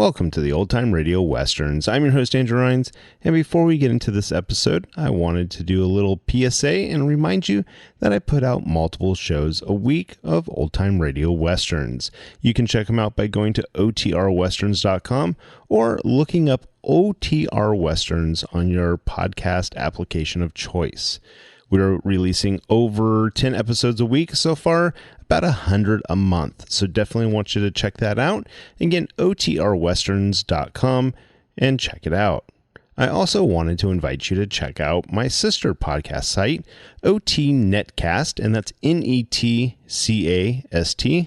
Welcome to the Old Time Radio Westerns. I'm your host, Andrew Rhines, and before we get into this episode, I wanted to do a little PSA and remind you that I put out multiple shows a week of Old Time Radio Westerns. You can check them out by going to otrwesterns.com or looking up OTR Westerns on your podcast application of choice. We're releasing over 10 episodes a week so far, about 100 a month. So definitely want you to check that out. Again, otrwesterns.com and check it out. I also wanted to invite you to check out my sister podcast site, OT Netcast, and that's Netcast.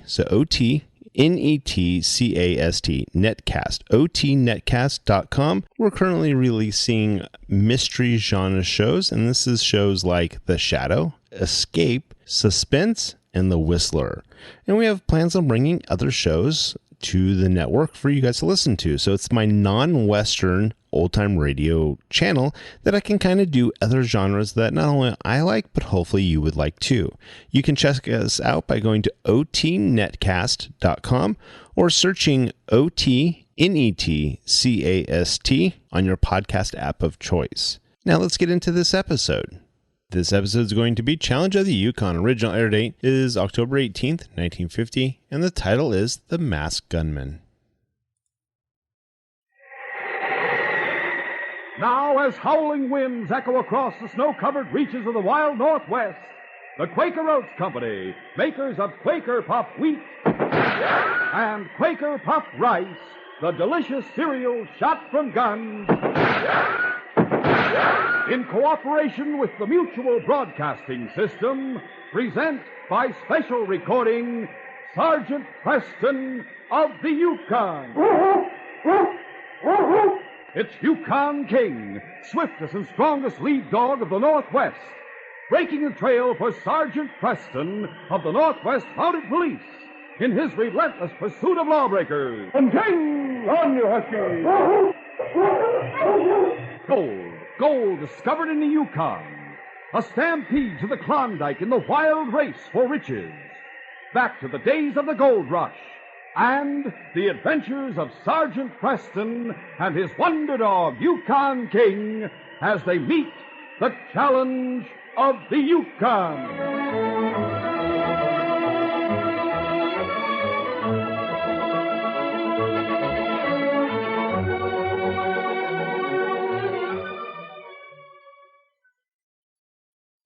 So OT Netcast, Netcast, otnetcast.com. We're currently releasing mystery genre shows, and this is shows like The Shadow, Escape, Suspense, and The Whistler. And we have plans on bringing other shows to the network for you guys to listen to. So it's my non-Western old-time radio channel that I can kind of do other genres that not only I like, but hopefully you would like too. You can check us out by going to otnetcast.com or searching OTNETCAST on your podcast app of choice. Now let's get into this episode. This episode is going to be Challenge of the Yukon. Original air date is October 18th, 1950, and the title is The Masked Gunman. Now, as howling winds echo across the snow-covered reaches of the wild Northwest, the Quaker Oats Company, makers of Quaker Puff Wheat and Quaker Puff Rice, the delicious cereal shot from guns, in cooperation with the Mutual Broadcasting System, present by special recording, Sergeant Preston of the Yukon. It's Yukon King, swiftest and strongest lead dog of the Northwest, breaking the trail for Sergeant Preston of the Northwest Mounted Police in his relentless pursuit of lawbreakers. And King, on you, Husky! Gold discovered in the Yukon. A stampede to the Klondike in the wild race for riches. Back to the days of the gold rush. And the adventures of Sergeant Preston and his wonder dog, Yukon King, as they meet the challenge of the Yukon.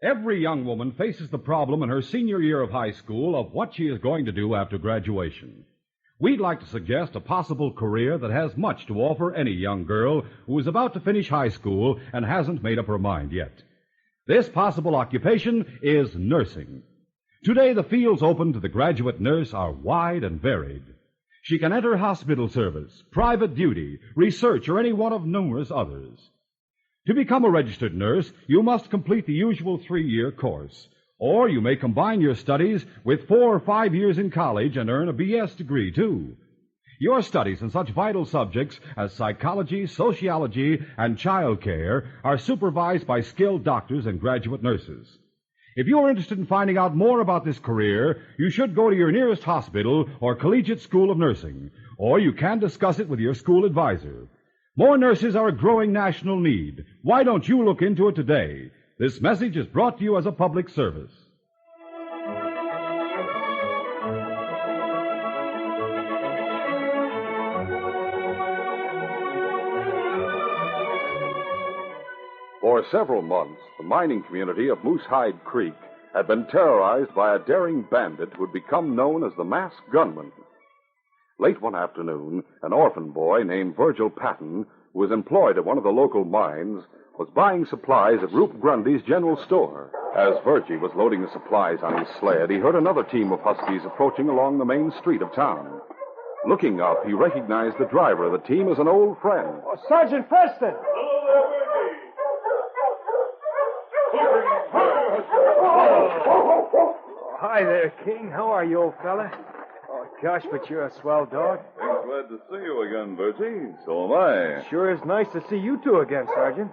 Every young woman faces the problem in her senior year of high school of what she is going to do after graduation. We'd like to suggest a possible career that has much to offer any young girl who is about to finish high school and hasn't made up her mind yet. This possible occupation is nursing. Today, the fields open to the graduate nurse are wide and varied. She can enter hospital service, private duty, research, or any one of numerous others. To become a registered nurse, you must complete the usual 3-year course, or you may combine your studies with 4 or 5 years in college and earn a B.S. degree, too. Your studies in such vital subjects as psychology, sociology, and child care are supervised by skilled doctors and graduate nurses. If you are interested in finding out more about this career, you should go to your nearest hospital or collegiate school of nursing, or you can discuss it with your school advisor. More nurses are a growing national need. Why don't you look into it today? This message is brought to you as a public service. For several months, the mining community of Moosehide Creek had been terrorized by a daring bandit who had become known as the Masked Gunman. Late one afternoon, an orphan boy named Virgil Patton, who was employed at one of the local mines, was buying supplies at Rube Grundy's general store. As Virgie was loading the supplies on his sled, he heard another team of Huskies approaching along the main street of town. Looking up, he recognized the driver of the team as an old friend. Oh, Sergeant Preston! Hi there, King. How are you, old fella? Oh, gosh, but you're a swell dog. Glad to see you again, Virgie. So am I. Sure is nice to see you two again, Sergeant.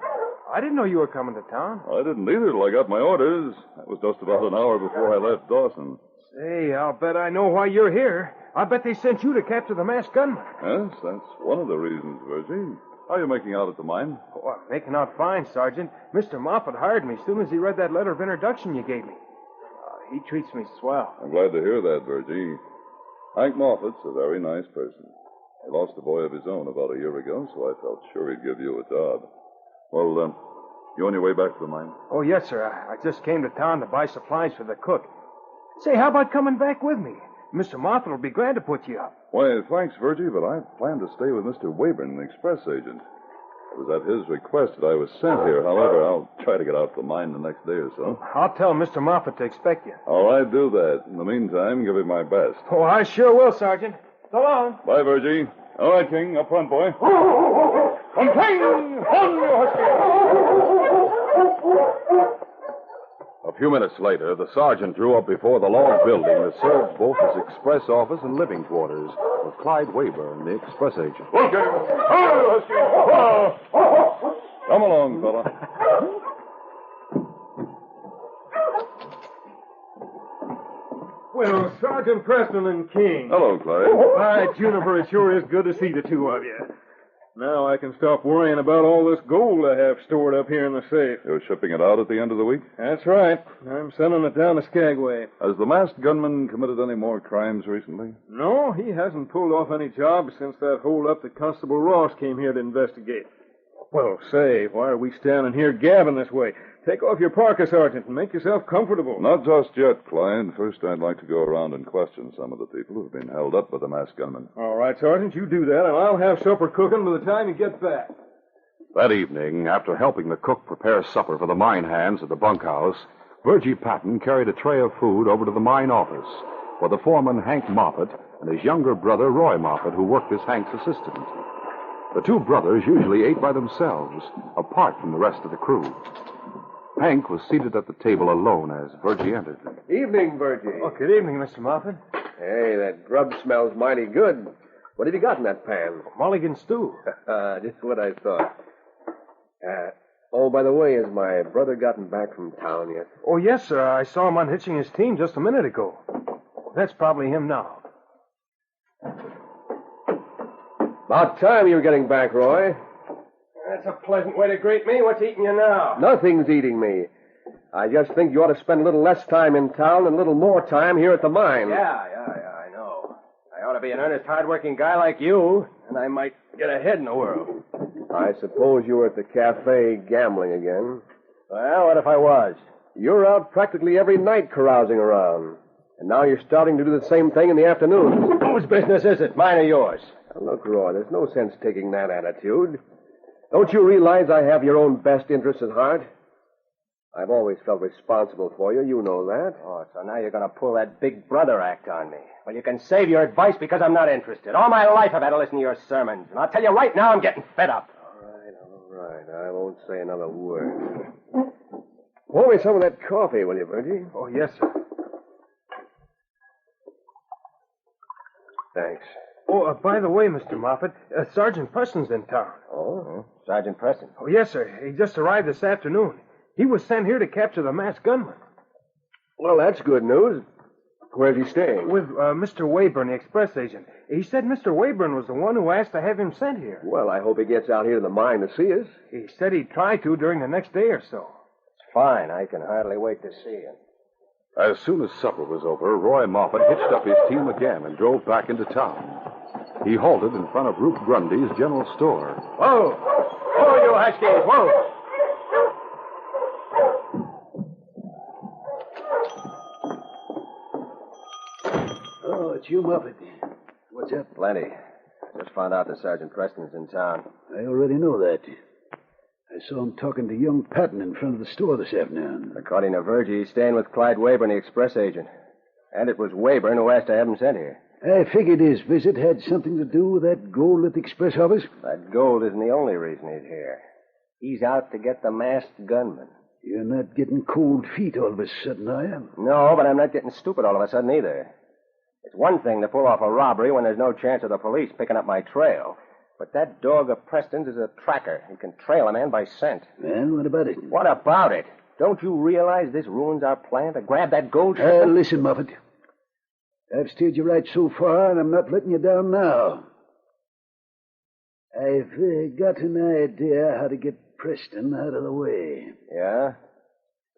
I didn't know you were coming to town. I didn't either till I got my orders. That was just about an hour before I left Dawson. Say, I'll bet I know why you're here. I bet they sent you to capture the masked gunman. Yes, that's one of the reasons, Virgie. How are you making out at the mine? Oh, I'm making out fine, Sergeant. Mr. Moffat hired me as soon as he read that letter of introduction you gave me. He treats me swell. I'm glad to hear that, Virgie. Hank Moffat's a very nice person. He lost a boy of his own about a year ago, so I felt sure he'd give you a job. Well, you on your way back to the mine? Oh, yes, sir. I just came to town to buy supplies for the cook. Say, how about coming back with me? Mr. Moffat will be glad to put you up. Why, thanks, Virgie, but I plan to stay with Mr. Wayburn, the express agent. It was at his request that I was sent here. However, I'll try to get out to the mine the next day or so. I'll tell Mr. Moffat to expect you. All right, do that. In the meantime, give it my best. Oh, I sure will, Sergeant. So long. Bye, Virgie. All right, King. Up front, boy. A few minutes later, the sergeant drew up before the log building that served both as express office and living quarters with Clyde Wayburn, the express agent. Come along, fella. Well, Sergeant Preston and King. Hello, Clyde. By Juniper, it sure is good to see the two of you. Now I can stop worrying about all this gold I have stored up here in the safe. You're shipping it out at the end of the week? That's right. I'm sending it down to Skagway. Has the masked gunman committed any more crimes recently? No, he hasn't pulled off any jobs since that hold-up that Constable Ross came here to investigate. Well, say, why are we standing here gabbing this way? Take off your parka, Sergeant, and make yourself comfortable. Not just yet, Clyde. First, I'd like to go around and question some of the people who've been held up by the masked gunman. All right, Sergeant, you do that, and I'll have supper cooking by the time you get back. That evening, after helping the cook prepare supper for the mine hands at the bunkhouse, Virgie Patton carried a tray of food over to the mine office for the foreman, Hank Moffat, and his younger brother, Roy Moffat, who worked as Hank's assistant. The two brothers usually ate by themselves, apart from the rest of the crew. Hank was seated at the table alone as Virgie entered. Evening, Virgie. Oh, good evening, Mr. Moffat. Hey, that grub smells mighty good. What have you got in that pan? Mulligan stew. Just what I thought. Oh, by the way, has my brother gotten back from town yet? Oh, yes, sir. I saw him unhitching his team just a minute ago. That's probably him now. About time you were getting back, Roy. That's a pleasant way to greet me. What's eating you now? Nothing's eating me. I just think you ought to spend a little less time in town and a little more time here at the mine. Yeah, I know. I ought to be an earnest, hard-working guy like you, and I might get ahead in the world. I suppose you were at the cafe gambling again. Well, what if I was? You're out practically every night carousing around. And now you're starting to do the same thing in the afternoons. Whose business is it, mine or yours? Now, look, Roy, there's no sense taking that attitude. Don't you realize I have your own best interests at heart? I've always felt responsible for you. You know that. Oh, so now you're going to pull that big brother act on me. Well, you can save your advice because I'm not interested. All my life I've had to listen to your sermons. And I'll tell you right now, I'm getting fed up. All right. I won't say another word. Pour me some of that coffee, will you, Virgie? Oh, yes, sir. Thanks. Oh, by the way, Mr. Moffat, Sergeant Preston's in town. Oh? Sergeant Preston. Oh, yes, sir. He just arrived this afternoon. He was sent here to capture the masked gunman. Well, that's good news. Where's he staying? With Mr. Wayburn, the express agent. He said Mr. Wayburn was the one who asked to have him sent here. Well, I hope he gets out here to the mine to see us. He said he'd try to during the next day or so. It's fine. I can hardly wait to see him. As soon as supper was over, Roy Moffat hitched up his team again and drove back into town. He halted in front of Ruth Grundy's general store. Whoa! Whoa, you huskies! Whoa! Oh, it's you, Moffat. What's up? Plenty. I just found out that Sergeant Preston's in town. I already know that. I saw him talking to young Patton in front of the store this afternoon. According to Virgie, he's staying with Clyde Wayburn, the express agent. And it was Wayburn who asked to have him sent here. I figured his visit had something to do with that gold at the express office. That gold isn't the only reason he's here. He's out to get the masked gunman. You're not getting cold feet all of a sudden, are you? No, but I'm not getting stupid all of a sudden either. It's one thing to pull off a robbery when there's no chance of the police picking up my trail. But that dog of Preston's is a tracker. He can trail a man by scent. Well, what about it? What about it? Don't you realize this ruins our plan to grab that gold shipment? Listen, Moffat. I've steered you right so far, and I'm not letting you down now. I've got an idea how to get Preston out of the way. Yeah?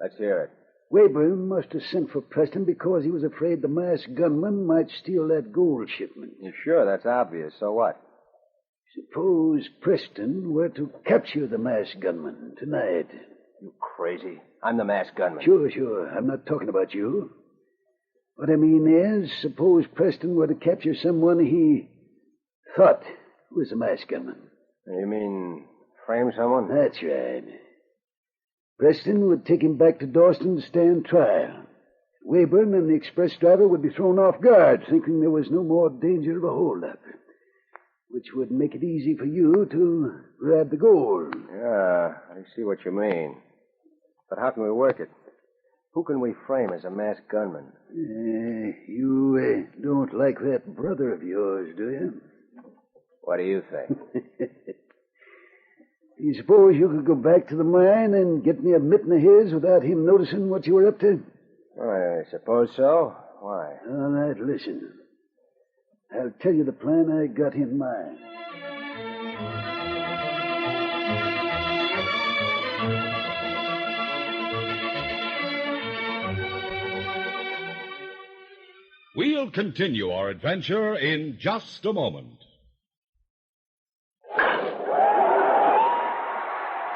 Let's hear it. Wayburn must have sent for Preston because he was afraid the masked gunman might steal that gold shipment. You sure? That's obvious. So what? Suppose Preston were to capture the masked gunman tonight. You crazy. I'm the masked gunman. Sure. I'm not talking about you. What I mean is, suppose Preston were to capture someone he thought was the masked gunman. You mean frame someone? That's right. Preston would take him back to Dawson to stand trial. Wayburn and the express driver would be thrown off guard, thinking there was no more danger of a holdup, which would make it easy for you to grab the gold. Yeah, I see what you mean. But how can we work it? Who can we frame as a masked gunman? You don't like that brother of yours, do you? What do you think? You suppose you could go back to the mine and get me a mitten of his without him noticing what you were up to? I suppose so. Why? All right, listen. I'll tell you the plan I got in mind. We'll continue our adventure in just a moment.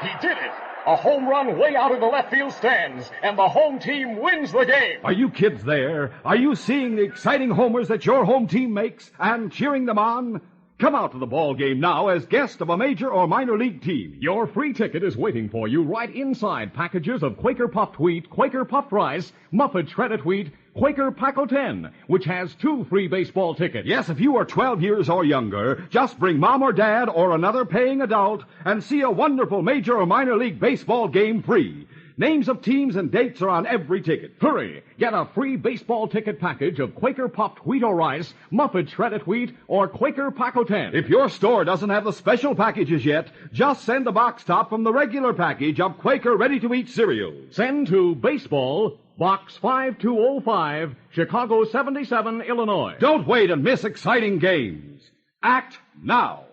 He did it! A home run way out of the left field stands, and the home team wins the game. Are you kids there? Are you seeing the exciting homers that your home team makes and cheering them on? Come out to the ball game now as guest of a major or minor league team. Your free ticket is waiting for you right inside packages of Quaker puffed wheat, Quaker puffed rice, Muffet shredded wheat, Quaker Paco 10, which has 2 free baseball tickets. Yes, if you are 12 years or younger, just bring mom or dad or another paying adult and see a wonderful major or minor league baseball game free. Names of teams and dates are on every ticket. Hurry! Get a free baseball ticket package of Quaker puffed wheat or rice, Muffet shredded wheat, or Quaker Paco 10. If your store doesn't have the special packages yet, just send a box top from the regular package of Quaker ready-to-eat cereal. Send to Baseball, Box 5205, Chicago 77, Illinois. Don't wait and miss exciting games. Act now.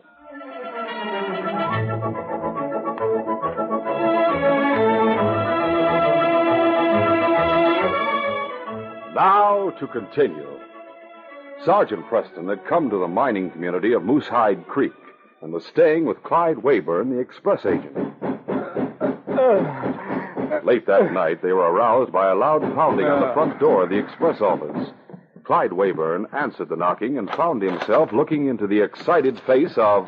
Now to continue. Sergeant Preston had come to the mining community of Moosehide Creek and was staying with Clyde Wayburn, the express agent. Late that night, they were aroused by a loud pounding on the front door of the express office. Clyde Wayburn answered the knocking and found himself looking into the excited face of...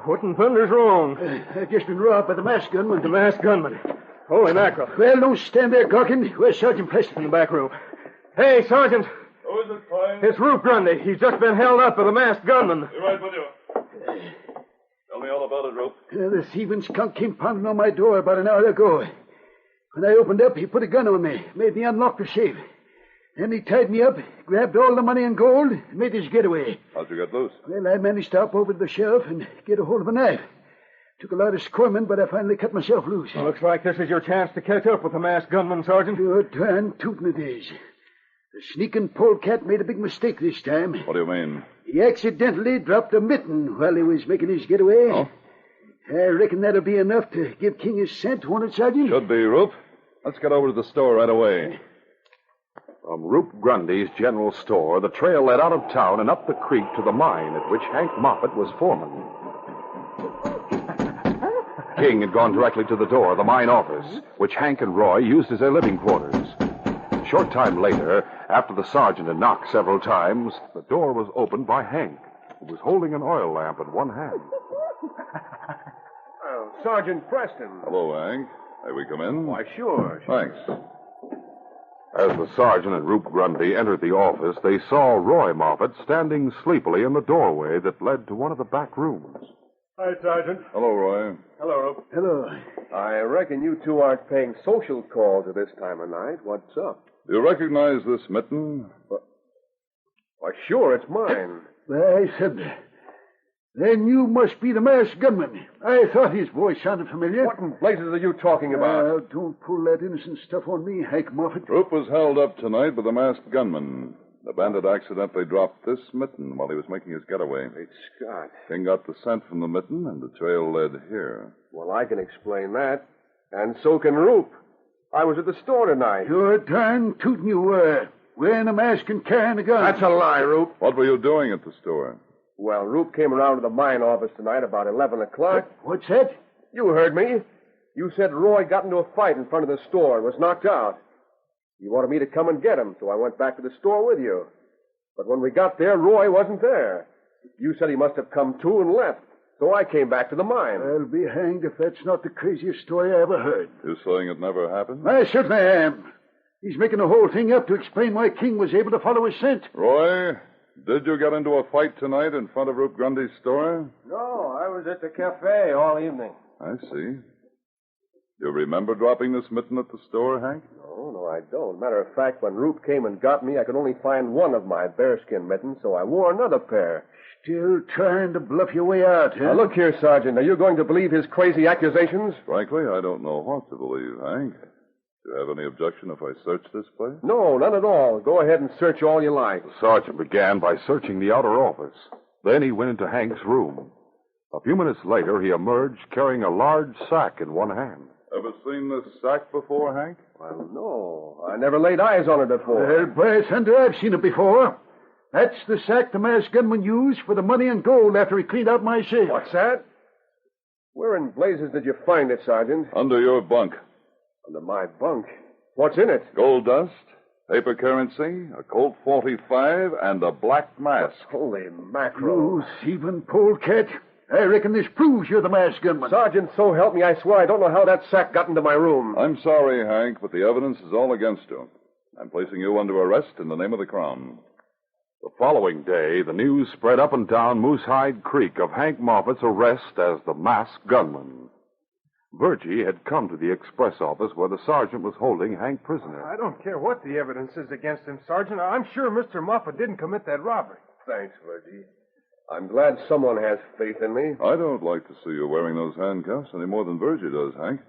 What in thunder's wrong? I've just been robbed by the masked gunman. The masked gunman. Holy mackerel. Well, don't stand there gawking. Where's Sergeant Preston? In the back room. Hey, Sergeant. Who is it, Clyde? It's Rube Grundy. He's just been held up by the masked gunman. You're right with you. Tell me all about it, Rope. The thieving skunk came pounding on my door about an hour ago. When I opened up, he put a gun on me, made me unlock the safe. Then he tied me up, grabbed all the money and gold, and made his getaway. How'd you get loose? Well, I managed to hop over to the shelf and get a hold of a knife. Took a lot of squirming, but I finally cut myself loose. Well, looks like this is your chance to catch up with the masked gunman, Sergeant. Your darn tootin' it is. The sneaking polecat made a big mistake this time. What do you mean? He accidentally dropped a mitten while he was making his getaway. Oh? I reckon that'll be enough to give King his scent, won't it, Sergeant? Should be, Rope. Let's get over to the store right away. From Rube Grundy's general store, the trail led out of town and up the creek to the mine at which Hank Moffett was foreman. King had gone directly to the door of the mine office, which Hank and Roy used as their living quarters. A short time later, after the sergeant had knocked several times, the door was opened by Hank, who was holding an oil lamp in one hand. Oh, Sergeant Preston. Hello, Hank. May we come in? Why, sure. Thanks. As the sergeant and Rube Grundy entered the office, they saw Roy Moffett standing sleepily in the doorway that led to one of the back rooms. Hi, Sergeant. Hello, Roy. Hello, Rope. Hello. I reckon you two aren't paying social calls at this time of night. What's up? Do you recognize this mitten? Why, sure, it's mine. I said, then you must be the masked gunman. I thought his voice sounded familiar. What in blazes are you talking about? Don't pull that innocent stuff on me, Hank Moffett. Rope was held up tonight by the masked gunman. The bandit accidentally dropped this mitten while he was making his getaway. Great Scott. King got the scent from the mitten, and the trail led here. Well, I can explain that. And so can Roop. I was at the store tonight. You're darn tootin' you were. Wearing a mask and carrying a gun. That's a lie, Roop. What were you doing at the store? Well, Roop came around to the mine office tonight about 11 o'clock. What's that? You heard me. You said Roy got into a fight in front of the store and was knocked out. You wanted me to come and get him, so I went back to the store with you. But when we got there, Roy wasn't there. You said he must have come to and left, so I came back to the mine. I'll be hanged if that's not the craziest story I ever heard. You saying it never happened? I certainly am. He's making the whole thing up to explain why King was able to follow his scent. Roy, did you get into a fight tonight in front of Rube Grundy's store? No, I was at the cafe all evening. I see. You remember dropping this mitten at the store, Hank? No, I don't. Matter of fact, when Roop came and got me, I could only find one of my bearskin mittens, so I wore another pair. Still trying to bluff your way out, huh? Now, look here, Sergeant. Are you going to believe his crazy accusations? Frankly, I don't know what to believe, Hank. Do you have any objection if I search this place? No, none at all. Go ahead and search all you like. The sergeant began by searching the outer office. Then he went into Hank's room. A few minutes later, he emerged carrying a large sack in one hand. Ever seen this sack before, Hank? Well, no. I never laid eyes on it before. Well, by thunder, I've seen it before. That's the sack the masked gunman used for the money and gold after he cleaned out my safe. What's that? Where in blazes did you find it, Sergeant? Under your bunk. Under my bunk. What's in it? Gold dust, paper currency, a Colt 45, and a black mask. Holy mackerel. You thieving polecat. I reckon this proves you're the masked gunman. Sergeant, so help me, I swear I don't know how that sack got into my room. I'm sorry, Hank, but the evidence is all against you. I'm placing you under arrest in the name of the Crown. The following day, the news spread up and down Moosehide Creek of Hank Moffat's arrest as the masked gunman. Virgie had come to the express office where the sergeant was holding Hank prisoner. I don't care what the evidence is against him, Sergeant. I'm sure Mr. Moffat didn't commit that robbery. Thanks, Virgie. I'm glad someone has faith in me. I don't like to see you wearing those handcuffs any more than Virgie does, Hank.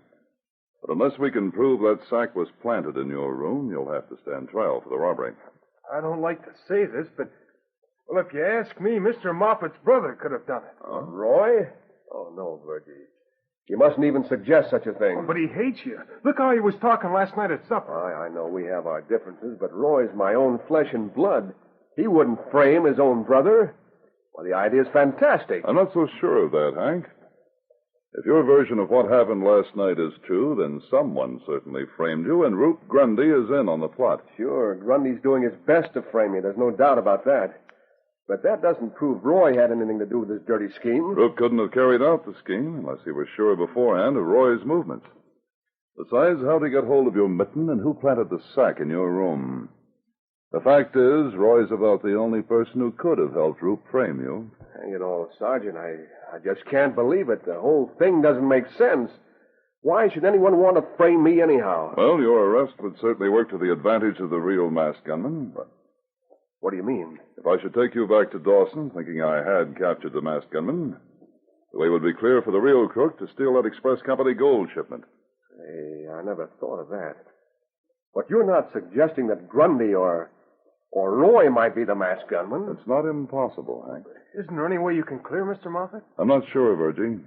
But unless we can prove that sack was planted in your room, you'll have to stand trial for the robbery. I don't like to say this, but, well, if you ask me, Mr. Moffat's brother could have done it. Roy? Oh, no, Virgie. You mustn't even suggest such a thing. But he hates you. Look how he was talking last night at supper. I know we have our differences, but Roy's my own flesh and blood. He wouldn't frame his own brother. Well, the idea's fantastic. I'm not so sure of that, Hank. If your version of what happened last night is true, then someone certainly framed you, and Roop Grundy is in on the plot. Sure, Grundy's doing his best to frame you. There's no doubt about that. But that doesn't prove Roy had anything to do with this dirty scheme. Roop couldn't have carried out the scheme unless he were sure beforehand of Roy's movements. Besides, how'd he get hold of your mitten, and who planted the sack in your room? The fact is, Roy's about the only person who could have helped Roop frame you. Hang it all, Sergeant. I just can't believe it. The whole thing doesn't make sense. Why should anyone want to frame me anyhow? Well, your arrest would certainly work to the advantage of the real masked gunman. But what do you mean? if I should take you back to Dawson, thinking I had captured the masked gunman, the way would be clear for the real crook to steal that express company gold shipment. Hey, I never thought of that. But you're not suggesting that Grundy or Roy might be the masked gunman? It's not impossible, Hank. Isn't there any way you can clear Mr. Moffat? I'm not sure, Virgie.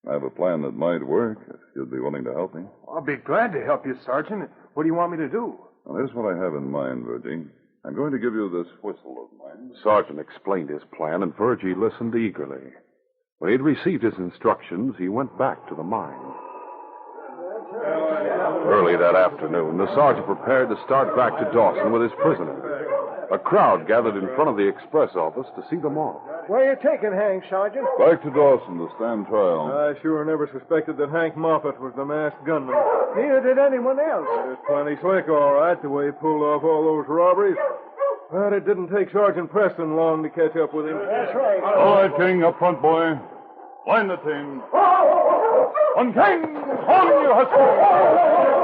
I have a plan that might work if you'd be willing to help me. I'll be glad to help you, Sergeant. What do you want me to do? Well, here's what I have in mind, Virgie. I'm going to give you this whistle of mine. The sergeant explained his plan, and Virgie listened eagerly. When he'd received his instructions, he went back to the mine. Early that afternoon, the sergeant prepared to start back to Dawson with his prisoner. A crowd gathered in front of the express office to see them off. Where are you taking Hank, Sergeant? Back to Dawson to stand trial. I sure never suspected that Hank Moffat was the masked gunman. Neither did anyone else. It's plenty slick, all right, the way he pulled off all those robberies. But it didn't take Sergeant Preston long to catch up with him. That's right. All right, King, up front, boy. Line the team. On King! On, you husky!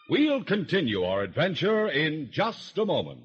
We'll continue our adventure in just a moment.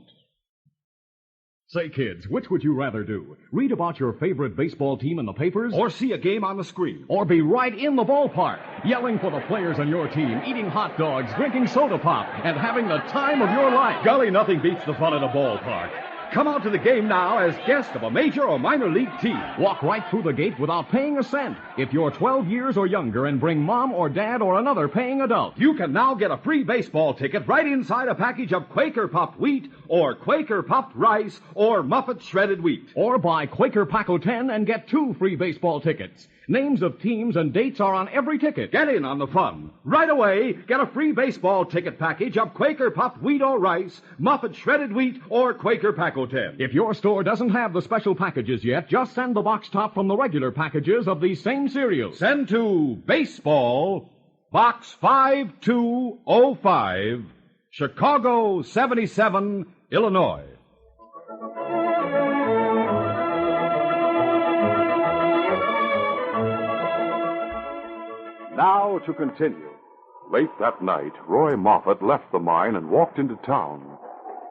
Say, kids, which would you rather do? Read about your favorite baseball team in the papers? Or see a game on the screen? Or be right in the ballpark, yelling for the players on your team, eating hot dogs, drinking soda pop, and having the time of your life? Golly, nothing beats the fun of the ballpark. Come out to the game now as guest of a major or minor league team. Walk right through the gate without paying a cent. If you're 12 years or younger and bring mom or dad or another paying adult. You can now get a free baseball ticket right inside a package of Quaker puffed wheat or Quaker puffed rice or Muffet shredded wheat. Or buy Quaker Paco 10 and get 2 free baseball tickets. Names of teams and dates are on every ticket. Get in on the fun. Right away, get a free baseball ticket package of Quaker puffed wheat or rice, Muffet shredded wheat, or Quaker Paco 10. If your store doesn't have the special packages yet, just send the box top from the regular packages of these same cereals. Send to Baseball, Box 5205, Chicago 77, Illinois. Now to continue. Late that night, Roy Moffett left the mine and walked into town.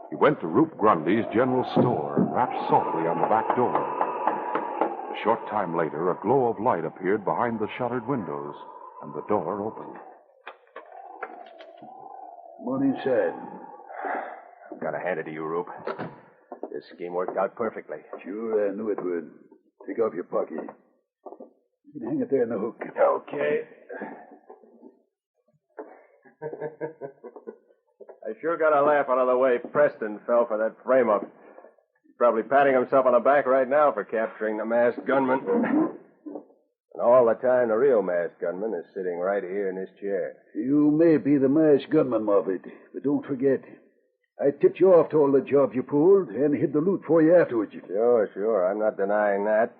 He went to Rube Grundy's general store and rapped softly on the back door. A short time later, a glow of light appeared behind the shuttered windows, and the door opened. Come on inside. I've got to hand it to you, Rube. This scheme worked out perfectly. Sure, I knew it would. Take off your pocket. You can hang it there in the hook. Okay. I sure got a laugh out of the way Preston fell for that frame-up. He's probably patting himself on the back right now for capturing the masked gunman. And all the time, the real masked gunman is sitting right here in this chair. You may be the masked gunman, Moffett, but don't forget, I tipped you off to all the jobs you pulled and hid the loot for you afterwards. Sure. I'm not denying that.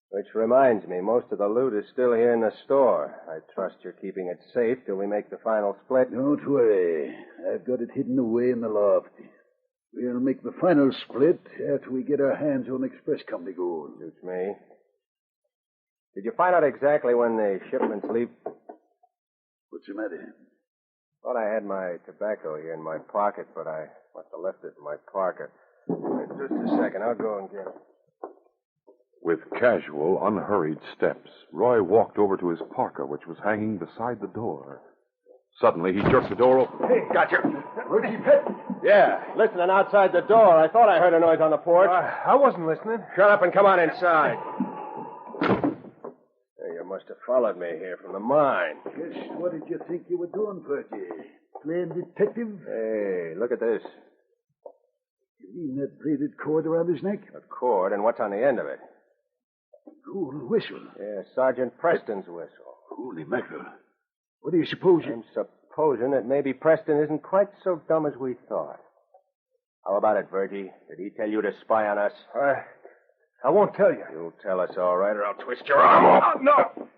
Which reminds me, most of the loot is still here in the store. I trust you're keeping it safe till we make the final split. Don't worry. I've got it hidden away in the loft. We'll make the final split after we get our hands on Express Company gold. Suits me. Did you find out exactly when the shipments leave? What's the matter? Thought I had my tobacco here in my pocket, but I must have left it in my pocket. Just a second. I'll go and get it. With casual, unhurried steps, Roy walked over to his parka, which was hanging beside the door. Suddenly, he jerked the door open. Hey, gotcha. Where'd he fit? Yeah, listening outside the door. I thought I heard a noise on the porch. I wasn't listening. Shut up and come on inside. You must have followed me here from the mine. Just what did you think you were doing, Virgie? Playing detective? Hey, look at this. You mean that braided cord around his neck? A cord, and what's on the end of it? Gold whistle. Yeah, Sergeant Preston's whistle. Holy mackerel. What do you suppose you... I'm supposing that maybe Preston isn't quite so dumb as we thought. How about it, Virgie? Did he tell you to spy on us? I won't tell you. You'll tell us, all right, or I'll twist your arm off.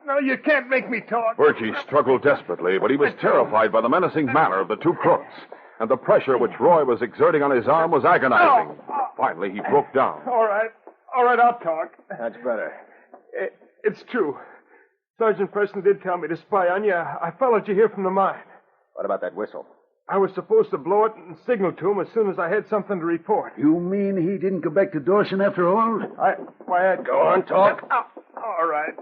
No, you can't make me talk. Virgie struggled desperately, but he was terrified by the menacing manner of the two crooks, and the pressure which Roy was exerting on his arm was agonizing. Finally, he broke down. All right, I'll talk. That's better. It's true. Sergeant Preston did tell me to spy on you. I followed you here from the mine. What about that whistle? I was supposed to blow it and signal to him as soon as I had something to report. You mean he didn't go back to Dawson after all? Go on, talk. All right.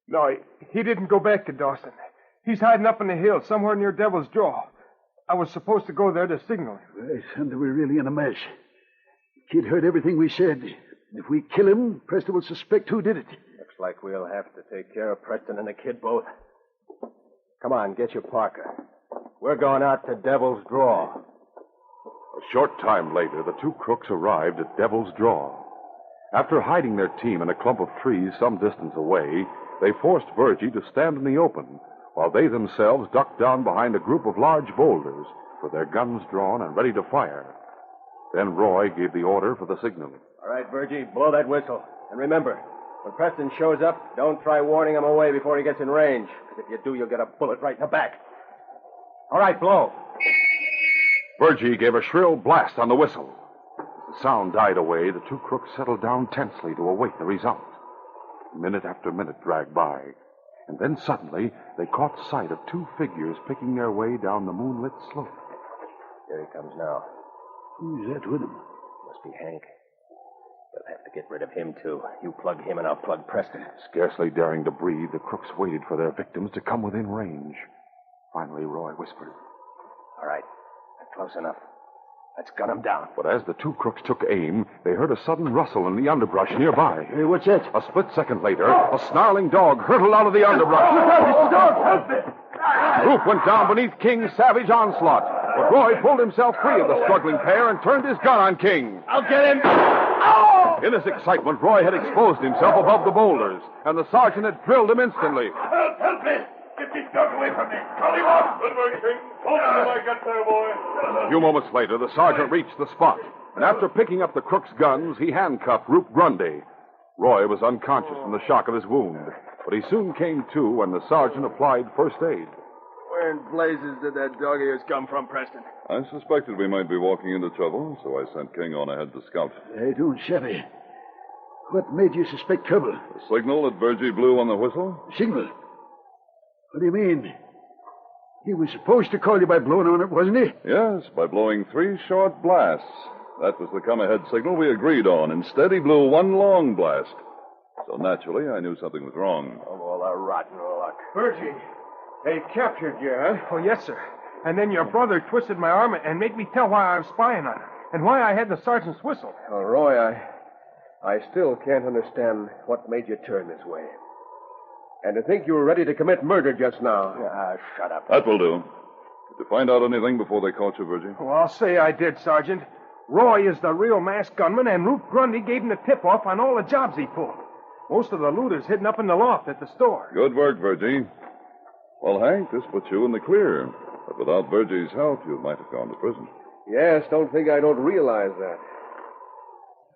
No, he didn't go back to Dawson. He's hiding up in the hills somewhere near Devil's Jaw. I was supposed to go there to signal him. Right, Thunder, we're really in a mess. The kid heard everything we said. If we kill him, Preston will suspect who did it. Looks like we'll have to take care of Preston and the kid both. Come on, get your parka. We're going out to Devil's Draw. A short time later, the two crooks arrived at Devil's Draw. After hiding their team in a clump of trees some distance away, they forced Virgie to stand in the open, while they themselves ducked down behind a group of large boulders, with their guns drawn and ready to fire. Then Roy gave the order for the signaling. All right, Virgie, blow that whistle. And remember, when Preston shows up, don't try warning him away before he gets in range. Because if you do, you'll get a bullet right in the back. All right, blow. Virgie gave a shrill blast on the whistle. As the sound died away, the two crooks settled down tensely to await the result. Minute after minute dragged by. And then suddenly, they caught sight of two figures picking their way down the moonlit slope. Here he comes now. Who's that with him? Must be Hank. We'll have to get rid of him, too. You plug him and I'll plug Preston. Scarcely daring to breathe, the crooks waited for their victims to come within range. Finally, Roy whispered. All right. Close enough. Let's gun him down. But as the two crooks took aim, they heard a sudden rustle in the underbrush nearby. Hey, what's that? A split second later, a snarling dog hurtled out of the underbrush. Look out, it's the dog! Help me! The group went down beneath King's savage onslaught. But Roy pulled himself free of the struggling pair and turned his gun on King. I'll get him. In his excitement, Roy had exposed himself above the boulders, and the sergeant had drilled him instantly. Help me! Get this dog away from me! Call him off! Good work, King. Hold him till I get there, boy. A few moments later, the sergeant reached the spot, and after picking up the crook's guns, he handcuffed Roop Grundy. Roy was unconscious from the shock of his wound, but he soon came to when the sergeant applied first aid. Where in blazes did that dog of yours come from, Preston? I suspected we might be walking into trouble, so I sent King on ahead to scout. Hey, don't shabby. What made you suspect trouble? The signal that Virgie blew on the whistle? Signal? What do you mean? He was supposed to call you by blowing on it, wasn't he? Yes, by blowing 3 short blasts. That was the come-ahead signal we agreed on. Instead, he blew 1 long blast. So naturally, I knew something was wrong. Oh, all the rotten luck. Virgie, they captured you, huh? Oh, yes, sir. And then your brother twisted my arm and made me tell why I was spying on him and why I had the sergeant's whistle. Well, Roy, I still can't understand what made you turn this way. And to think you were ready to commit murder just now. Shut up. That will do. Did you find out anything before they caught you, Virgie? Oh, I'll say I did, Sergeant. Roy is the real masked gunman, and Roop Grundy gave him the tip-off on all the jobs he pulled. Most of the loot is hidden up in the loft at the store. Good work, Virgie. Well, Hank, this puts you in the clear. But without Virgie's help, you might have gone to prison. Yes, don't think I don't realize that.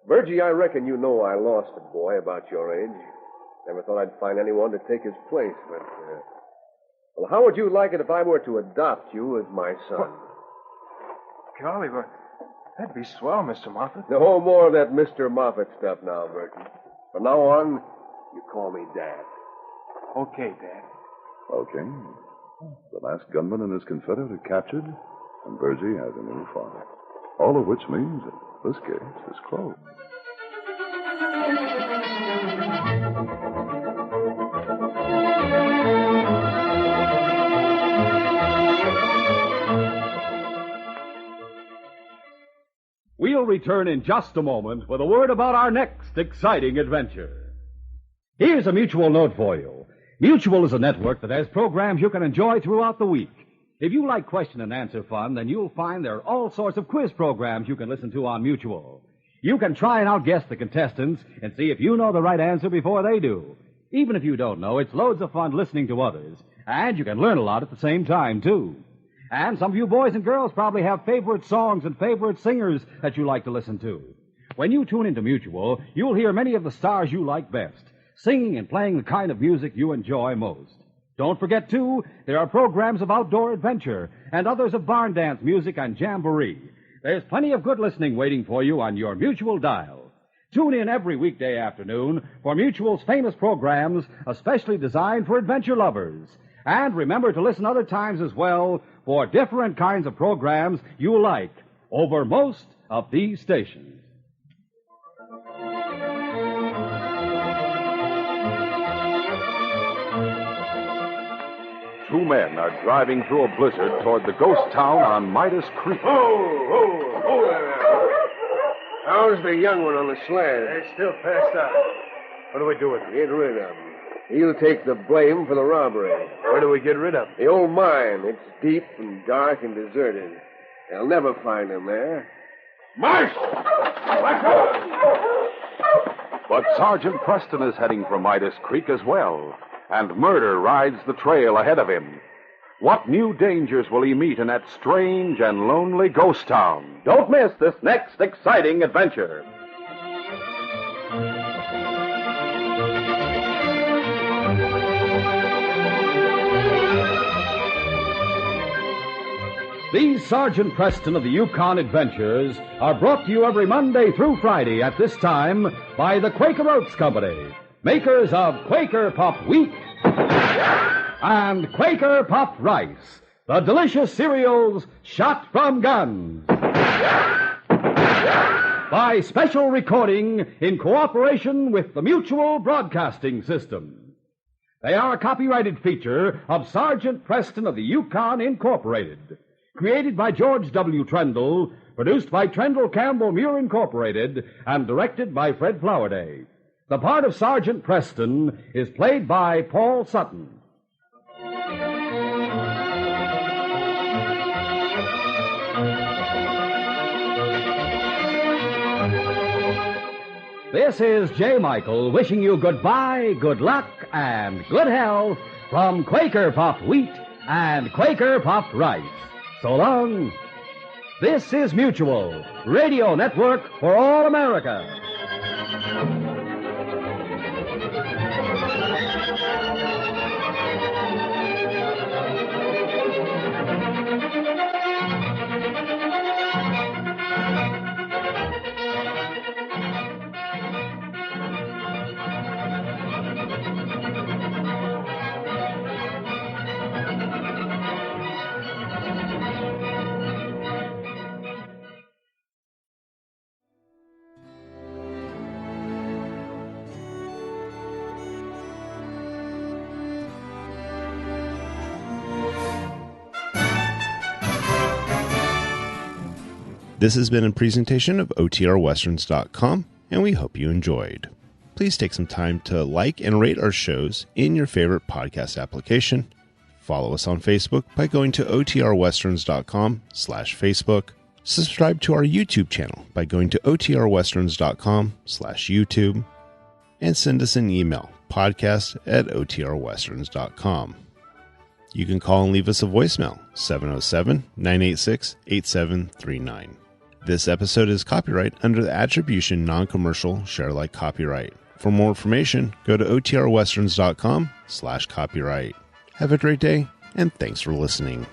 Virgie, I reckon you know I lost a boy about your age. Never thought I'd find anyone to take his place, but... Well, how would you like it if I were to adopt you as my son? What? Golly, but that'd be swell, Mr. Moffat. No more of that Mr. Moffat stuff now, Virgie. From now on, you call me Dad. Okay, Dad. Okay. The masked gunman and his confederate are captured, and Virgie has a new father. All of which means that this case is closed. We'll return in just a moment with a word about our next exciting adventure. Here's a Mutual note for you. Mutual is a network that has programs you can enjoy throughout the week. If you like question and answer fun, then you'll find there are all sorts of quiz programs you can listen to on Mutual. You can try and outguess the contestants and see if you know the right answer before they do. Even if you don't know, it's loads of fun listening to others. And you can learn a lot at the same time, too. And some of you boys and girls probably have favorite songs and favorite singers that you like to listen to. When you tune into Mutual, you'll hear many of the stars you like best, singing and playing the kind of music you enjoy most. Don't forget, too, there are programs of outdoor adventure and others of barn dance music and jamboree. There's plenty of good listening waiting for you on your Mutual dial. Tune in every weekday afternoon for Mutual's famous programs, especially designed for adventure lovers. And remember to listen other times as well for different kinds of programs you like over most of these stations. Two men are driving through a blizzard toward the ghost town on Midas Creek. Oh there. How's the young one on the sled? They're still passed out. What do we do with him? Get rid of him. He'll take the blame for the robbery. Where do we get rid of him? The old mine. It's deep and dark and deserted. They'll never find him there. March! But Sergeant Preston is heading for Midas Creek as well, and murder rides the trail ahead of him. What new dangers will he meet in that strange and lonely ghost town? Don't miss this next exciting adventure. These Sergeant Preston of the Yukon adventures are brought to you every Monday through Friday at this time by the Quaker Oats Company, makers of Quaker Puffed Wheat and Quaker Puffed Rice, the delicious cereals shot from guns. by special recording in cooperation with the Mutual Broadcasting System. They are a copyrighted feature of Sergeant Preston of the Yukon, Incorporated. Created by George W. Trendle, produced by Trendle Campbell Muir Incorporated, and directed by Fred Flowerday. The part of Sergeant Preston is played by Paul Sutton. This is J. Michael wishing you goodbye, good luck, and good health from Quaker Puffed Wheat and Quaker Puffed Rice. So long. This is Mutual, Radio Network for all America. This has been a presentation of OTRWesterns.com, and we hope you enjoyed. Please take some time to like and rate our shows in your favorite podcast application. Follow us on Facebook by going to OTRWesterns.com/Facebook. Subscribe to our YouTube channel by going to OTRWesterns.com/YouTube. And send us an email, podcast@OTRWesterns.com. You can call and leave us a voicemail, 707-986-8739. This episode is copyright under the Attribution Non-Commercial Share-alike copyright. For more information, go to OTRWesterns.com/copyright. Have a great day, and thanks for listening.